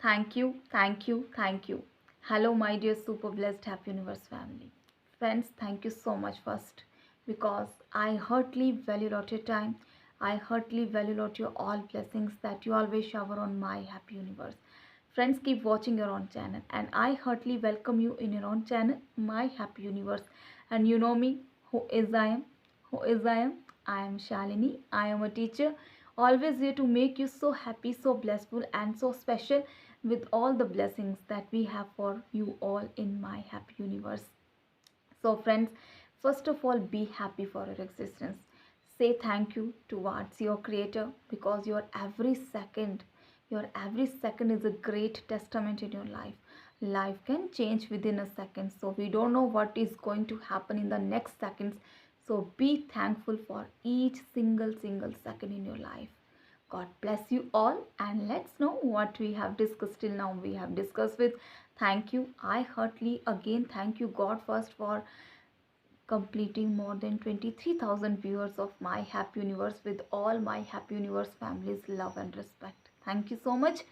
Thank you, thank you, thank you. Hello, my dear super blessed Happy Universe family. Friends, thank you so much first because I heartily value lot your time. I heartily value lot your all blessings that you always shower on my Happy Universe. Friends, keep watching your own channel and I heartily welcome you in your own channel, my Happy Universe. And you know me, who is I am? Who is I am? I am Shalini. I am a teacher, always here to make you so happy, so blissful, and so special with all the blessings that we have for you all in my Happy Universe. So, friends, first of all, be happy for your existence. Say thank you towards your Creator because your every second is a great testament in your life. Life can change within a second, so we don't know what is going to happen in the next seconds. So, be thankful for each single second in your life. God bless you all, and let's know what we have discussed till now. We have discussed with thank you. I heartily again thank you, God, first for completing more than 23,000 viewers of my Happy Universe with all my Happy Universe family's love and respect. Thank you so much.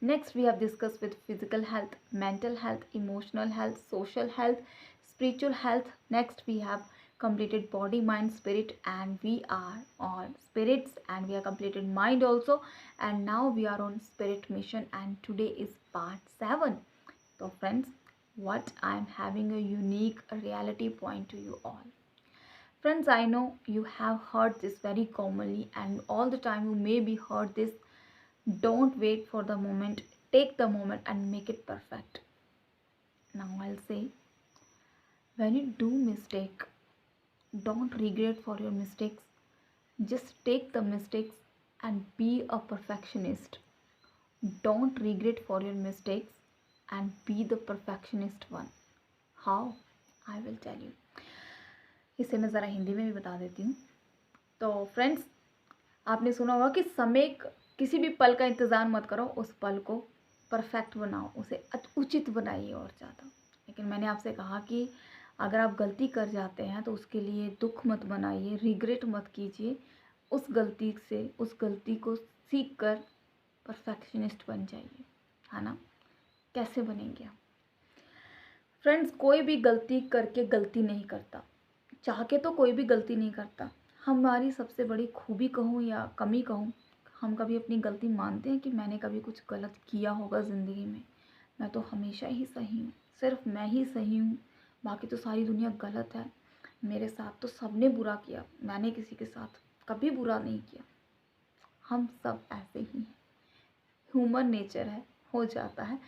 Next, we have discussed with physical health, mental health, emotional health, social health, spiritual health. Next, we have completed body, mind, spirit, and we are on spirits, and we have completed mind also. And now we are on spirit mission, and today is part 7. So, friends, what I am having a unique reality point to you all. Friends, I know you have heard this very commonly, and all the time you may be heard this. Don't wait for the moment, take the moment and make it perfect. Now, I'll say when you do mistake, don't regret for your mistakes. Just take the mistakes and be a perfectionist. Don't regret for your mistakes and be the perfectionist one. How? I will tell you. इसे मैं ज़रा हिंदी में भी बता देती हूँ. तो friends, आपने सुना होगा कि समय किसी भी पल का इंतज़ार मत करो, उस पल को परफेक्ट बनाओ, उसे उचित बनाइए और ज़्यादा. लेकिन मैंने आपसे कहा कि अगर आप गलती कर जाते हैं तो उसके लिए दुख मत बनाइए, रिग्रेट मत कीजिए. उस गलती से, उस गलती को सीख कर परफेक्शनिस्ट बन जाइए, है ना. कैसे बनेंगे आप? फ्रेंड्स, कोई भी गलती करके गलती नहीं करता. चाह के तो कोई भी गलती नहीं करता. हमारी सबसे बड़ी खूबी कहूँ या कमी कहूँ, हम कभी अपनी गलती मानते हैं कि मैंने कभी कुछ गलत किया होगा ज़िंदगी में. मैं तो हमेशा ही सही हूँ, सिर्फ मैं ही सही हूँ, बाकी तो सारी दुनिया गलत है. मेरे साथ तो सबने बुरा किया, मैंने किसी के साथ कभी बुरा नहीं किया. हम सब ऐसे ही हैं, ह्यूमन नेचर है, हो जाता है.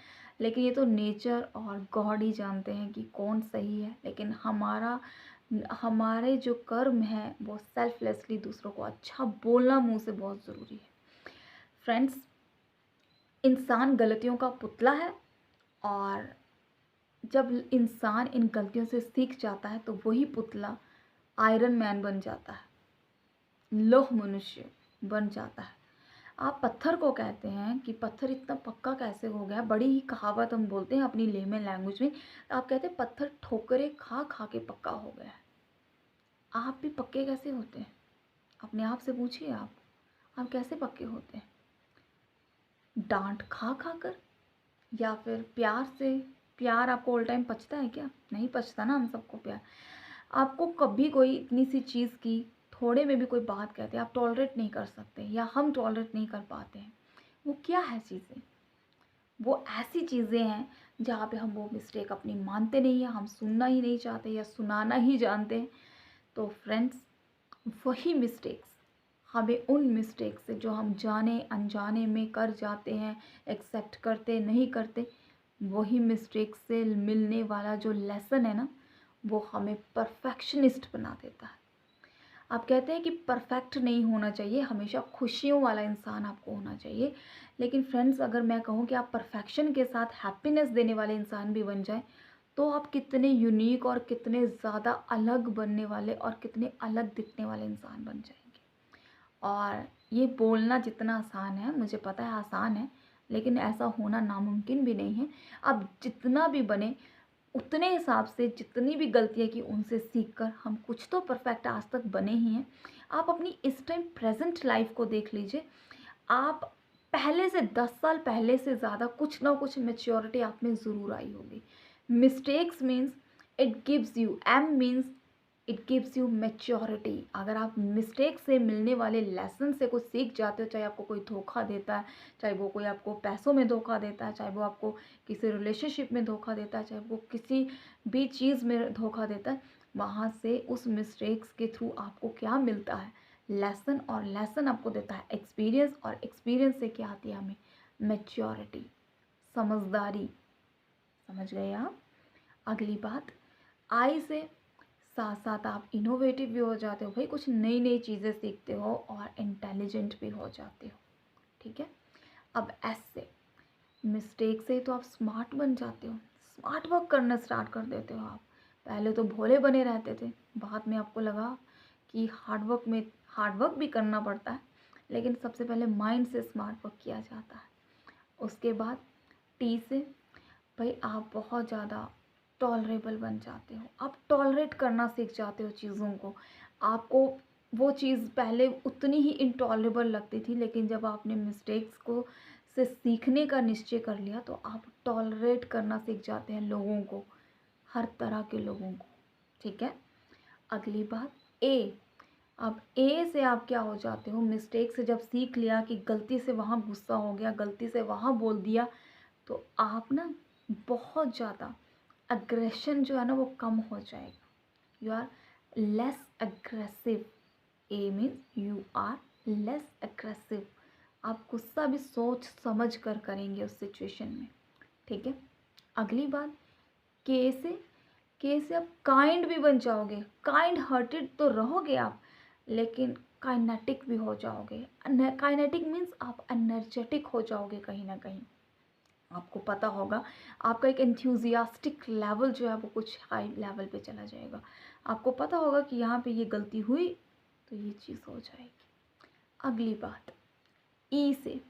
लेकिन ये तो नेचर और गॉड ही जानते हैं कि कौन सही है. लेकिन हमारे जो कर्म हैं वो सेल्फलेसली दूसरों को अच्छा बोलना मुंह से बहुत ज़रूरी है. फ्रेंड्स, इंसान गलतियों का पुतला है, और जब इंसान इन गलतियों से सीख जाता है तो वही पुतला आयरन मैन बन जाता है, लौह मनुष्य बन जाता है. आप पत्थर को कहते हैं कि पत्थर इतना पक्का कैसे हो गया. बड़ी ही कहावत हम बोलते हैं अपनी लेमन लैंग्वेज में. आप कहते हैं पत्थर ठोकरे खा खा के पक्का हो गया है. आप भी पक्के कैसे होते हैं? अपने आप से पूछिए, आप कैसे पक्के होते हैं? डांट खा खा कर, या फिर प्यार से? प्यार आपको ऑल टाइम पचता है क्या? नहीं पचता ना. हम सबको प्यार. आपको कभी कोई इतनी सी चीज़ की थोड़े में भी कोई बात कहते हैं, आप टॉलरेट नहीं कर सकते, या हम टॉलरेट नहीं कर पाते हैं. वो क्या है चीज़ें? वो ऐसी चीज़ें हैं जहाँ पे हम वो मिस्टेक अपनी मानते नहीं हैं, हम सुनना ही नहीं चाहते या सुनाना ही जानते हैं. तो फ्रेंड्स, वही मिस्टेक्स, हमें उन मिस्टेक से जो हम जाने अनजाने में कर जाते हैं, एक्सेप्ट करते नहीं करते, वही मिस्टेक से मिलने वाला जो लेसन है ना, वो हमें परफेक्शनिस्ट बना देता है. आप कहते हैं कि परफेक्ट नहीं होना चाहिए, हमेशा खुशियों वाला इंसान आपको होना चाहिए. लेकिन फ्रेंड्स, अगर मैं कहूँ कि आप परफेक्शन के साथ हैप्पीनेस देने वाले इंसान भी बन जाएं, तो आप कितने यूनिक और कितने ज़्यादा अलग बनने वाले और कितने अलग दिखने वाले इंसान बन जाएंगे. और ये बोलना जितना आसान है, मुझे पता है आसान है, लेकिन ऐसा होना नामुमकिन भी नहीं है. आप जितना भी बने, उतने हिसाब से जितनी भी गलतियाँ की उनसे सीख कर हम कुछ तो परफेक्ट आज तक बने ही हैं. आप अपनी इस टाइम प्रेजेंट लाइफ को देख लीजिए. आप पहले से 10 साल पहले से ज़्यादा कुछ ना कुछ मेच्योरिटी आप में ज़रूर आई होगी। Mistakes means it gives you, M means it gives you maturity. अगर आप मिस्टेक से मिलने वाले लेसन से कुछ सीख जाते हो, चाहे आपको कोई धोखा देता है, चाहे वो कोई आपको पैसों में धोखा देता है, चाहे वो आपको किसी रिलेशनशिप में धोखा देता है, चाहे वो किसी भी चीज़ में धोखा देता है, वहाँ से उस मिस्टेक्स के थ्रू आपको क्या मिलता है, लेसन। और लेसन आपको देता है एक्सपीरियंस, और एक्सपीरियंस से क्या आती है हमें, मैच्योरिटी, समझदारी। समझ गए आप। अगली बात, आई से साथ साथ आप इनोवेटिव भी हो जाते हो भाई, कुछ नई नई चीज़ें सीखते हो और इंटेलिजेंट भी हो जाते हो। ठीक है। अब एस से, मिस्टेक से तो आप स्मार्ट बन जाते हो, स्मार्ट वर्क करना स्टार्ट कर देते हो आप। पहले तो भोले बने रहते थे, बाद में आपको लगा कि हार्ड वर्क भी करना पड़ता है, लेकिन सबसे पहले माइंड से स्मार्ट वर्क किया जाता है। उसके बाद टी से, भाई आप बहुत ज़्यादा टॉलरेबल बन जाते हो, आप टॉलरेट करना सीख जाते हो चीज़ों को। आपको वो चीज़ पहले उतनी ही इनटॉलरेबल लगती थी, लेकिन जब आपने मिस्टेक्स को से सीखने का निश्चय कर लिया तो आप टॉलरेट करना सीख जाते हैं लोगों को, हर तरह के लोगों को। ठीक है। अगली बात ए। अब ए से आप क्या हो जाते हो, मिस्टेक से जब सीख लिया कि गलती से वहाँ गुस्सा हो गया, गलती से वहाँ बोल दिया, तो आप ना बहुत ज़्यादा अग्रेशन जो है ना वो कम हो जाएगा। You are less aggressive. A means you are less aggressive. आप गुस्सा भी सोच समझ कर करेंगे उस सिचुएशन में। ठीक है। अगली बात के से आप काइंड भी बन जाओगे, काइंड हार्टेड तो रहोगे आप, लेकिन काइनेटिक भी हो जाओगे। काइनेटिक मीन्स आप एनर्जेटिक हो जाओगे कहीं ना कहीं। आपको पता होगा आपका एक एंथ्यूजियास्टिक लेवल जो है वो कुछ हाई लेवल पे चला जाएगा। आपको पता होगा कि यहाँ पे ये गलती हुई तो ये चीज़ हो जाएगी। अगली बात ई से,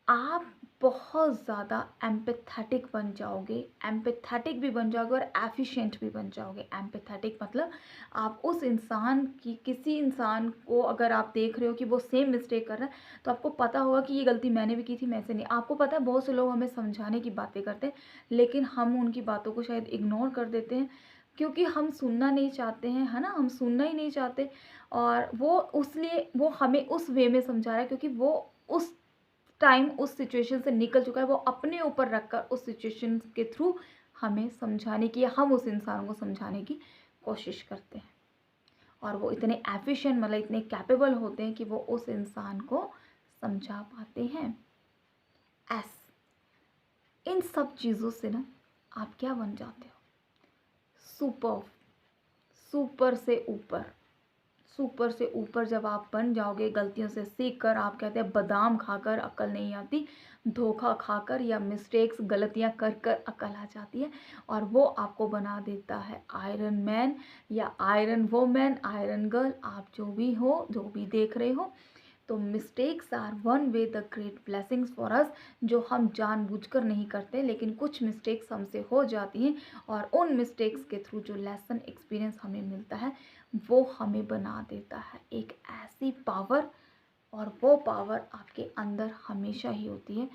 आप बहुत ज़्यादा एम्पैथेटिक बन जाओगे, एम्पैथेटिक भी बन जाओगे और एफिशिएंट भी बन जाओगे। एम्पैथेटिक मतलब आप उस इंसान की, किसी इंसान को अगर आप देख रहे हो कि वो सेम मिस्टेक कर रहा है, तो आपको पता होगा कि ये गलती मैंने भी की थी, मैं से नहीं। आपको पता है बहुत से लोग हमें समझाने की बातें करते हैं, लेकिन हम उनकी बातों को शायद इग्नोर कर देते हैं, क्योंकि हम सुनना नहीं चाहते हैं, है ना, हम सुनना ही नहीं चाहते। और वो उसलिए वो हमें उस वे में समझा रहा है क्योंकि वो उस टाइम उस सिचुएशन से निकल चुका है, वो अपने ऊपर रखकर उस सिचुएशन के थ्रू हमें समझाने की, या हम उस इंसान को समझाने की कोशिश करते हैं। और वो इतने एफिशिएंट मतलब इतने कैपेबल होते हैं कि वो उस इंसान को समझा पाते हैं। एस, इन सब चीज़ों से ना आप क्या बन जाते हो, सुपर, सुपर से ऊपर। सुपर से ऊपर जब आप बन जाओगे, गलतियों से सीख कर, आप कहते हैं बादाम खाकर अकल नहीं आती, धोखा खाकर या मिस्टेक्स गलतियां कर कर अकल आ जाती है। और वो आपको बना देता है आयरन मैन या आयरन वोमैन, आयरन गर्ल, आप जो भी हो, जो भी देख रहे हो। तो mistakes are one way the great blessings for us, जो हम जानबूझकर नहीं करते, लेकिन कुछ मिस्टेक्स हमसे हो जाती हैं, और उन मिस्टेक्स के थ्रू जो लेसन एक्सपीरियंस हमें मिलता है वो हमें बना देता है एक ऐसी पावर। और वो पावर आपके अंदर हमेशा ही होती है,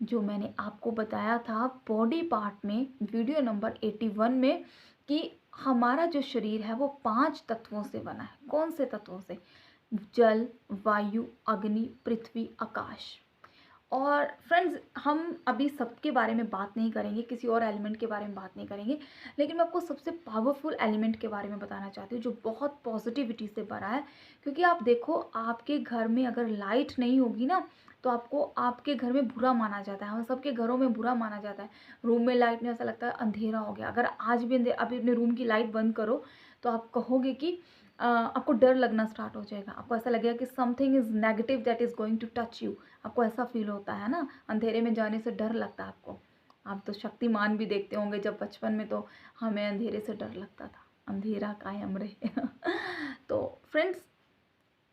जो मैंने आपको बताया था बॉडी पार्ट में वीडियो नंबर 81 में, कि हमारा जो शरीर है वो 5 तत्वों से बना है। कौन से तत्वों से, जल, वायु, अग्नि, पृथ्वी, आकाश। और फ्रेंड्स, हम अभी सबके बारे में बात नहीं करेंगे, किसी और एलिमेंट के बारे में बात नहीं करेंगे, लेकिन मैं आपको सबसे पावरफुल एलिमेंट के बारे में बताना चाहती हूँ जो बहुत पॉजिटिविटी से भरा है। क्योंकि आप देखो, आपके घर में अगर लाइट नहीं होगी ना, तो आपको आपके घर में बुरा माना जाता है, हम सबके घरों में बुरा माना जाता है। रूम में लाइट नहीं, ऐसा लगता है अंधेरा हो गया। अगर आज भी अभी अपने रूम की लाइट बंद करो तो आप कहोगे कि आपको डर लगना स्टार्ट हो जाएगा, आपको ऐसा लगेगा कि something is negative that is going to touch you. आपको ऐसा फील होता है ना, अंधेरे में जाने से डर लगता है आपको। आप तो शक्तिमान भी देखते होंगे, जब बचपन में तो हमें अंधेरे से डर लगता था, अंधेरा कायम रहे। तो फ्रेंड्स,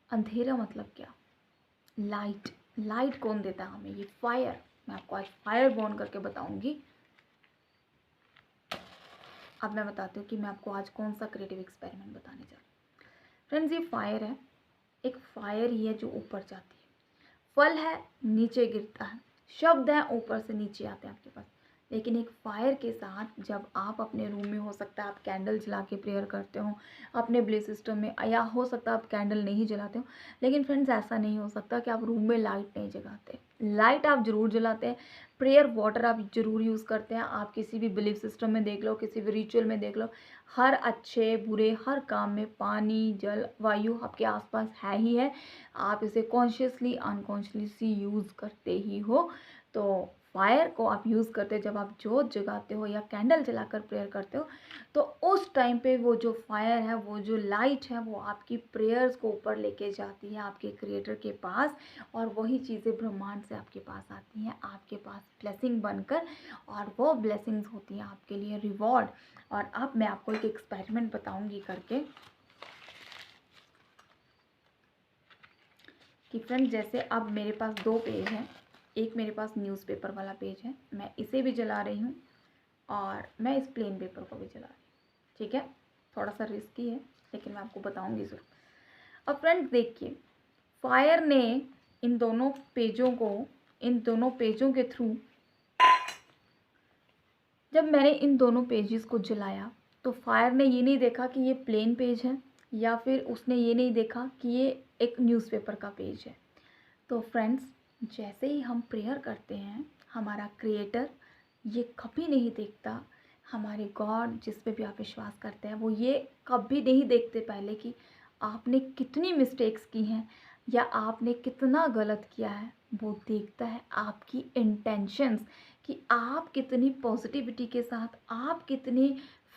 अंधेरा मतलब क्या, लाइट। लाइट कौन देता है हमें, ये फायर। मैं आपको आज फायर बॉर्न करके बताऊंगी। अब मैं बताती हूँ कि मैं आपको आज कौन सा क्रिएटिव एक्सपेरिमेंट बताने जा रही हूँ। फ्रेंड्स, ये फायर है, एक फायर ही है जो ऊपर जाती है। फल है नीचे गिरता है, शब्द हैं ऊपर से नीचे आते हैं आपके पास। लेकिन एक फायर के साथ जब आप अपने रूम में, हो सकता है आप कैंडल जला के प्रेयर करते हो अपने बिलीफ सिस्टम में, या हो सकता है आप कैंडल नहीं जलाते हो, लेकिन फ्रेंड्स ऐसा नहीं हो सकता कि आप रूम में लाइट नहीं जलाते। लाइट आप ज़रूर जलाते हैं, प्रेयर वाटर आप ज़रूर यूज़ करते हैं। आप किसी भी बिलीफ सिस्टम में देख लो, किसी भी रिचुअल में देख लो, हर अच्छे बुरे हर काम में पानी, जल, वायु आपके आसपास है ही है। आप इसे कॉन्शियसली अनकॉन्शियसली यूज़ करते ही हो। तो फायर को आप यूज़ करते हो जब आप जोत जगाते हो या कैंडल जलाकर प्रेयर करते हो, तो उस टाइम पे वो जो फायर है, वो जो लाइट है, वो आपकी प्रेयर्स को ऊपर लेके जाती है आपके क्रिएटर के पास, और वही चीज़ें ब्रह्मांड से आपके पास आती हैं, आपके पास ब्लेसिंग बनकर, और वो ब्लेसिंग्स होती हैं आपके लिए रिवॉर्ड। और अब मैं आपको एक एक्सपेरिमेंट बताऊंगी करके कि फ्रेंड्स, जैसे अब मेरे पास 2 पेज हैं। एक मेरे पास न्यूज़पेपर वाला पेज है, मैं इसे भी जला रही हूँ, और मैं इस प्लेन पेपर को भी जला रही हूँ। ठीक है, थोड़ा सा रिस्की है लेकिन मैं आपको बताऊंगी ज़रूर। अब फ्रेंड्स देखिए, फायर ने इन दोनों पेजों के थ्रू, जब मैंने इन दोनों पेजेस को जलाया, तो फायर ने ये नहीं देखा कि ये प्लेन पेज है, या फिर उसने ये नहीं देखा कि ये एक न्यूज़पेपर का पेज है। तो फ्रेंड्स, जैसे ही हम प्रेयर करते हैं, हमारा क्रिएटर ये कभी नहीं देखता, हमारे गॉड जिस पे भी आप विश्वास करते हैं, वो ये कभी नहीं देखते पहले कि आपने कितनी मिस्टेक्स की हैं या आपने कितना गलत किया है। वो देखता है आपकी इंटेंशंस, कि आप कितनी पॉजिटिविटी के साथ, आप कितनी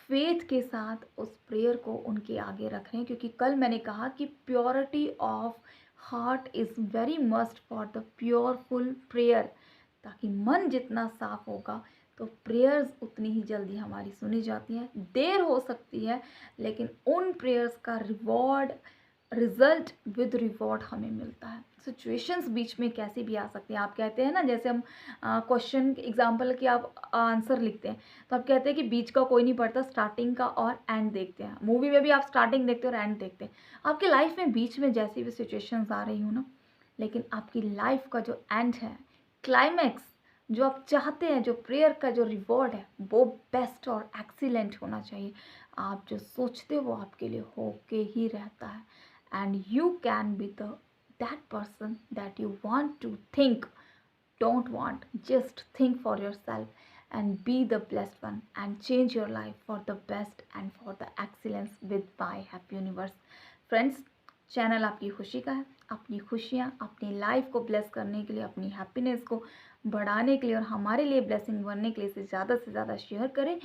फेथ के साथ उस प्रेयर को उनके आगे रख रहे हैं। क्योंकि कल मैंने कहा कि purity of heart is very must for the pureful prayer. ताकि मन जितना साफ होगा, तो प्रेयर्स उतनी ही जल्दी हमारी सुनी जाती हैं। देर हो सकती है, लेकिन उन प्रेयर्स का रिजल्ट विद रिवॉर्ड हमें मिलता है। सिचुएशंस बीच में कैसी भी आ सकती हैं। आप कहते हैं ना, जैसे हम क्वेश्चन एग्जाम्पल की आप आंसर लिखते हैं, तो आप कहते हैं कि बीच का कोई नहीं पढ़ता, स्टार्टिंग का और एंड देखते हैं। मूवी में भी आप स्टार्टिंग देखते हो और एंड देखते हैं। आपकी लाइफ में बीच में जैसी भी सिचुएशंस आ रही हो ना, लेकिन आपकी लाइफ का जो एंड है, क्लाइमैक्स जो आप चाहते हैं, जो प्रेयर का जो रिवॉर्ड है, वो बेस्ट और एक्सीलेंट होना चाहिए। आप जो सोचते हो वो आपके लिए होके ही रहता है। And you can be the that person that you want to think. Don't want, just think for yourself and be the blessed one and change your life for the best and for the excellence with my happy universe. Friends, channel आपकी खुशी का है। अपनी खुशियाँ, अपनी life को bless करने के लिए, अपनी हैप्पीनेस को बढ़ाने के लिए और हमारे लिए ब्लेसिंग बनने के लिए इसे ज़्यादा से ज़्यादा शेयर करें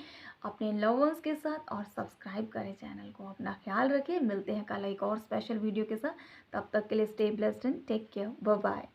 अपने लव वंस के साथ, और सब्सक्राइब करें चैनल को। अपना ख्याल रखें। मिलते हैं कल एक और स्पेशल वीडियो के साथ। तब तक के लिए stay blessed and take care. Bye bye.